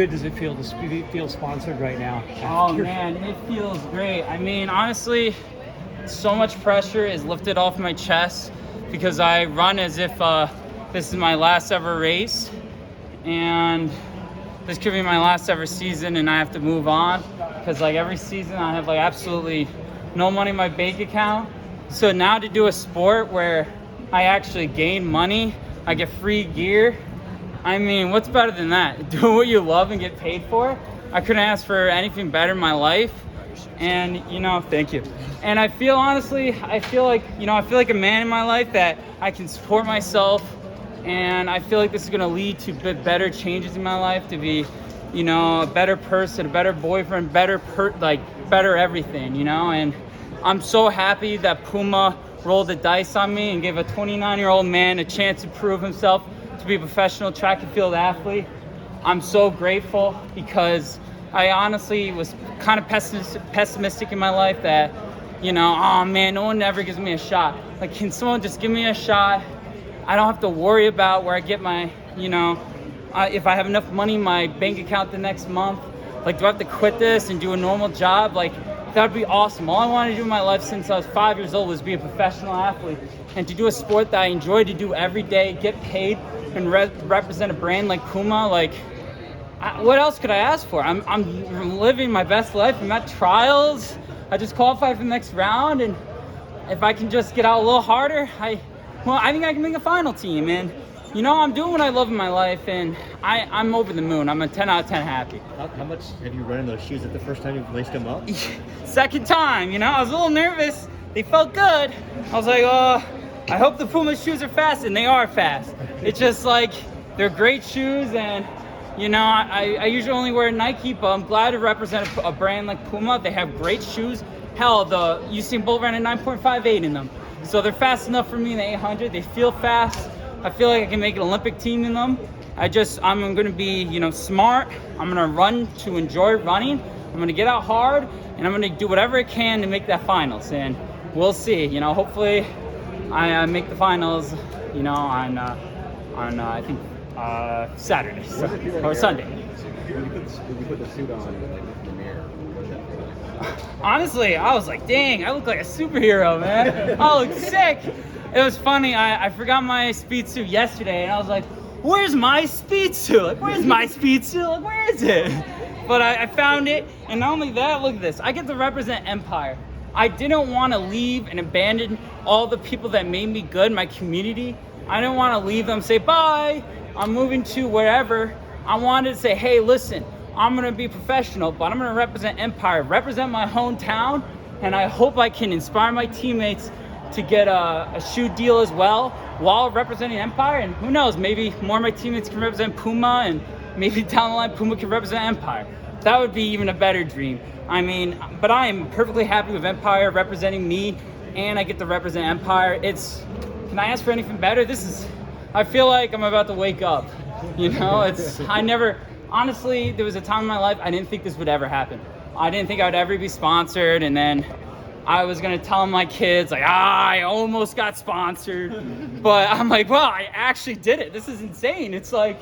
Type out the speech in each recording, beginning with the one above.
Good does it feel to feel sponsored right now? Oh man, it feels great. I mean, honestly, so much pressure is lifted off my chest because I run as if this is my last ever race, and this could be my last ever season, and I have to move on because like every season I have like absolutely no money in my bank account. So now to do a sport where I actually gain money, I get free gear. I mean, what's better than that? Do what you love and get paid for. I couldn't ask for anything better in my life. And, you know, thank you. And I feel, honestly, I feel like a man in my life that I can support myself. And I feel like this is going to lead to better changes in my life, to be, you know, a better person, a better boyfriend, better everything, you know. And I'm so happy that Puma rolled the dice on me and gave a 29-year-old man a chance to prove himself to be a professional track and field athlete. I'm so grateful because I honestly was kind of pessimistic in my life that, you know, oh man, no one ever gives me a shot. Like, can someone just give me a shot? I don't have to worry about where I get my, you know, if I have enough money in my bank account the next month. Like, do I have to quit this and do a normal job? Like, that would be awesome. All I wanted to do in my life since I was 5 years old was be a professional athlete and to do a sport that I enjoy to do every day, get paid, and represent a brand like Puma. Like, what else could I ask for? I'm living my best life. I'm at trials. I just qualified for the next round, and if I can just get out a little harder, I think I can make a final team. And you know, I'm doing what I love in my life, and I'm over the moon. I'm a 10 out of 10 happy. How much have you run in those shoes? At the first time you laced them up? Second time, you know, I was a little nervous. They felt good. I was like, I hope the Puma shoes are fast, and they are fast. It's just like, they're great shoes, and you know, I usually only wear Nike, but I'm glad to represent a brand like Puma. They have great shoes. Hell, the Usain Bolt ran a 9.58 in them. So they're fast enough for me in the 800. They feel fast. I feel like I can make an Olympic team in them. I'm going to be, you know, smart. I'm going to run to enjoy running. I'm going to get out hard, and I'm going to do whatever I can to make that finals. And we'll see. You know, hopefully I make the finals, you know, on I think Saturday or Sunday. When you put the suit on, like in the mirror, what did that feel like? Honestly, I was like, dang, I look like a superhero, man. I look sick. It was funny. I forgot my speed suit yesterday, and I was like, where's my speed suit? Like, where's my speed suit? Like, where is it? But I found it, and not only that, look at this. I get to represent Empire. I didn't want to leave and abandon all the people that made me good, my community. I didn't want to leave them, say, bye, I'm moving to wherever. I wanted to say, hey, listen, I'm going to be professional, but I'm going to represent Empire, represent my hometown, and I hope I can inspire my teammates to get a shoe deal as well while representing Empire. And who knows, maybe more of my teammates can represent Puma, and maybe down the line Puma can represent Empire. That would be even a better dream. I mean, but I am perfectly happy with Empire representing me, and I get to represent Empire. Can I ask for anything better? I feel like I'm about to wake up. You know, honestly, there was a time in my life I didn't think this would ever happen. I didn't think I would ever be sponsored, and then I was gonna tell my kids, like, I almost got sponsored. But I'm like, well, I actually did it. This is insane. It's like,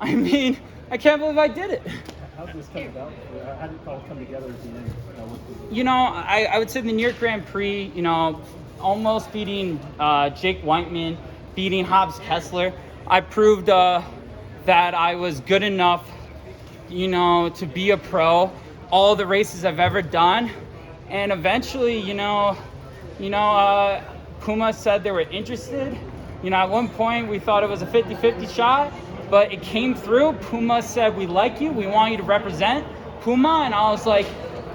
I mean, I can't believe I did it. How did this come about? How did it all come together at the end? You know, I would say the New York Grand Prix, you know, almost beating Jake Whiteman, beating Hobbs Kessler. I proved that I was good enough, you know, to be a pro. All the races I've ever done. And eventually, you know, Puma said they were interested. You know, at one point we thought it was a 50-50 shot, but it came through. Puma said, we like you, we want you to represent Puma. And I was like,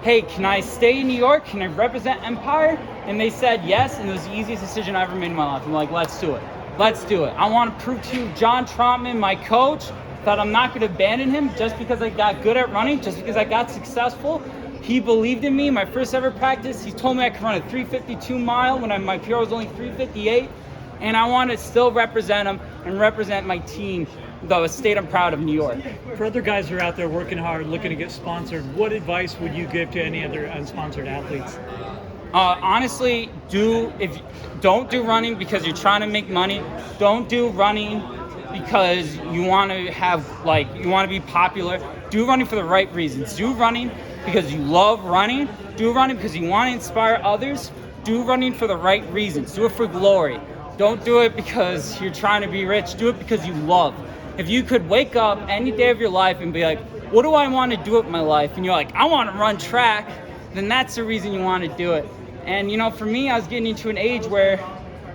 hey, can I stay in New York? Can I represent Empire? And they said yes, and it was the easiest decision I ever made in my life. I'm like, let's do it. Let's do it. I want to prove to you, John Trotman, my coach, that I'm not going to abandon him just because I got good at running, just because I got successful. He believed in me. My first ever practice, he told me I could run a 352 mile when my PR was only 358. And I want to still represent him and represent my team, the state I'm proud of, New York. For other guys who are out there working hard, looking to get sponsored, what advice would you give to any other unsponsored athletes? Honestly, don't do running because you're trying to make money. Don't do running because you want to be popular. do running for the right reasons. Do running because you love running. Do running because you want to inspire others. Do running for the right reasons. Do it for glory. Don't do it because you're trying to be rich. Do it because you love. If you could wake up any day of your life and be like, what do I want to do with my life? And you're like, I want to run track. Then that's the reason you want to do it. And, for me, I was getting into an age where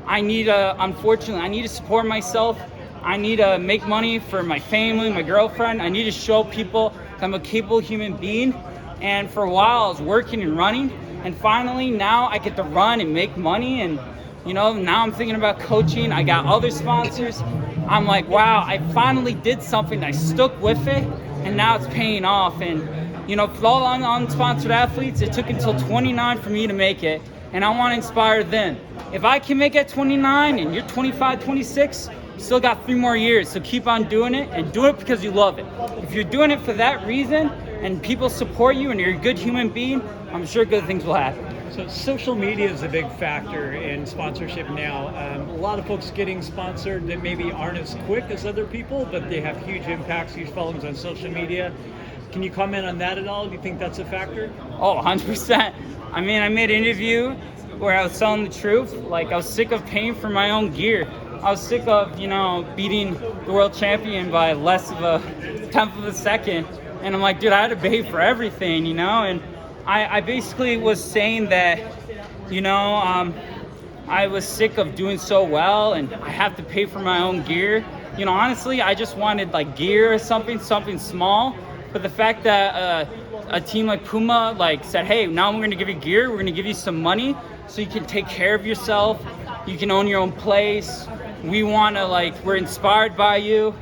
unfortunately, I need to support myself. I need to make money for my family, my girlfriend. I need to show people that I'm a capable human being. And for a while, I was working and running. And finally, now I get to run and make money. And, now I'm thinking about coaching. I got other sponsors. I'm like, wow, I finally did something. I stuck with it. And now it's paying off. And, for all unsponsored athletes, it took until 29 for me to make it. And I want to inspire them. If I can make it at 29 and you're 25, 26, you still got 3 more years. So keep on doing it and do it because you love it. If you're doing it for that reason and people support you and you're a good human being, I'm sure good things will happen. So social media is a big factor in sponsorship now. A lot of folks getting sponsored that maybe aren't as quick as other people, but they have huge impacts, huge followings on social media. Can you comment on that at all? Do you think that's a factor? Oh, 100%. I made an interview where I was telling the truth. Like, I was sick of paying for my own gear. I was sick of, beating the world champion by less of a tenth of a second. And I'm like, dude, I had to pay for everything, And I basically was saying that, I was sick of doing so well and I have to pay for my own gear. Honestly, I just wanted like gear or something small. But the fact that a team like Puma said, hey, now we're going to give you gear, we're going to give you some money so you can take care of yourself, you can own your own place. We want to we're inspired by you.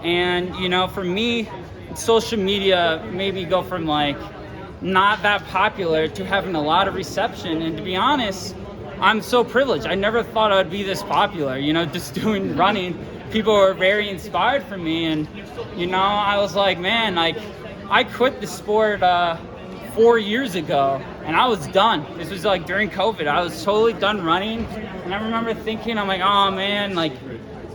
And, for me, social media made me go from not that popular to having a lot of reception. And to be honest, I'm so privileged. I never thought I would be this popular, just doing running. People were very inspired from me. And, I was like, man, I quit the sport 4 years ago and I was done. This was during COVID. I was totally done running. And I remember thinking, I'm like, oh man,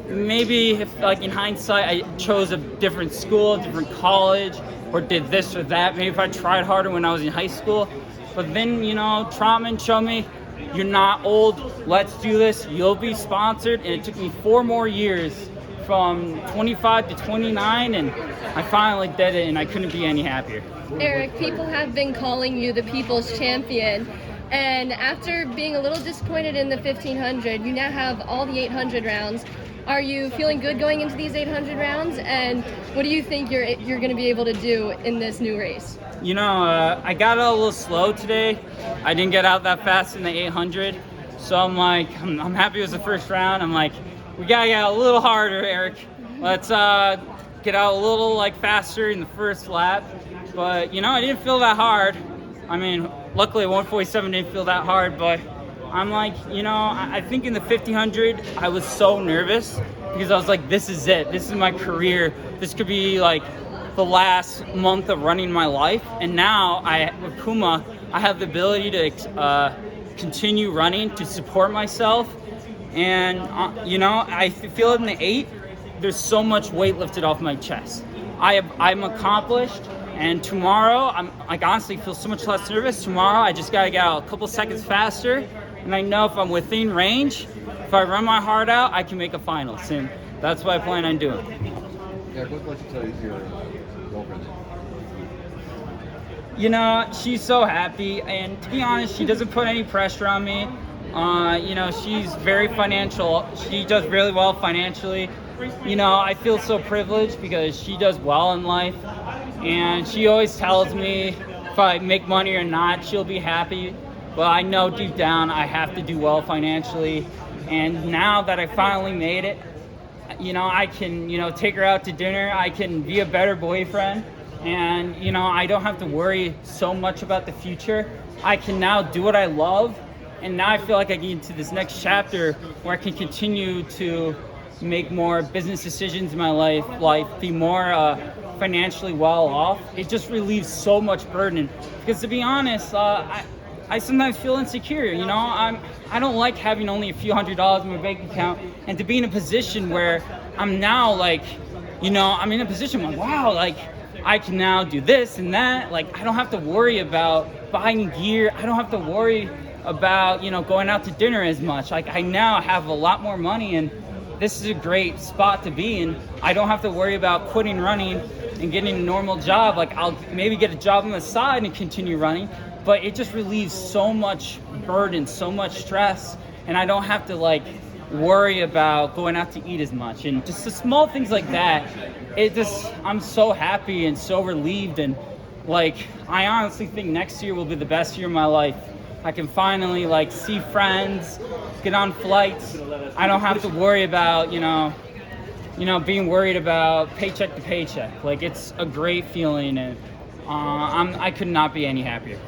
maybe if in hindsight I chose a different school, a different college, or did this or that. Maybe if I tried harder when I was in high school. But then, Trotman showed me, you're not old, let's do this, you'll be sponsored. And it took me 4 more years from 25 to 29, and I finally did it, and I couldn't be any happier. Eric, people have been calling you the people's champion. And after being a little disappointed in the 1500, you now have all the 800 rounds. Are you feeling good going into these 800 rounds? And what do you think you're going to be able to do in this new race? I got out a little slow today. I didn't get out that fast in the 800. So I'm happy it was the first round. I'm like, we got to get a little harder, Eric. Let's get out a little faster in the first lap. But, I didn't feel that hard. Luckily 147 didn't feel that hard, but I'm I think in the 1500, I was so nervous because I was like, this is it. This is my career. This could be the last month of running my life. And now with Puma, I have the ability to continue running, to support myself. And, I feel in the 8, there's so much weight lifted off my chest. I'm accomplished. And tomorrow, I'm honestly feel so much less nervous. Tomorrow, I just got to get out a couple seconds faster. And I know if I'm within range, if I run my heart out, I can make a finals. And that's what I plan on doing. Yeah, what you tell your girlfriend? She's so happy. And to be honest, she doesn't put any pressure on me. She's very financial. She does really well financially. I feel so privileged because she does well in life. And she always tells me if I make money or not, she'll be happy. But I know deep down I have to do well financially. And now that I finally made it, I can, take her out to dinner. I can be a better boyfriend. And, I don't have to worry so much about the future. I can now do what I love. And now I feel like I get into this next chapter where I can continue to make more business decisions in my life, be more financially well off. It just relieves so much burden. Because to be honest, I sometimes feel insecure. I don't like having only a few $100s in my bank account, and to be in a position where I'm now I'm in a position where, wow, I can now do this and that. Like, I don't have to worry about buying gear. I don't have to worry about, you know, going out to dinner as much. Like, I now have a lot more money, and this is a great spot to be in. I don't have to worry about quitting running and getting a normal job. Like, I'll maybe get a job on the side and continue running, but it just relieves so much burden, so much stress, and I don't have to like worry about going out to eat as much. And just the small things like that, I'm so happy and so relieved. And like, I honestly think next year will be the best year of my life. I can finally like see friends, get on flights. I don't have to worry about, you know, being worried about paycheck to paycheck. Like, it's a great feeling, and I could not be any happier.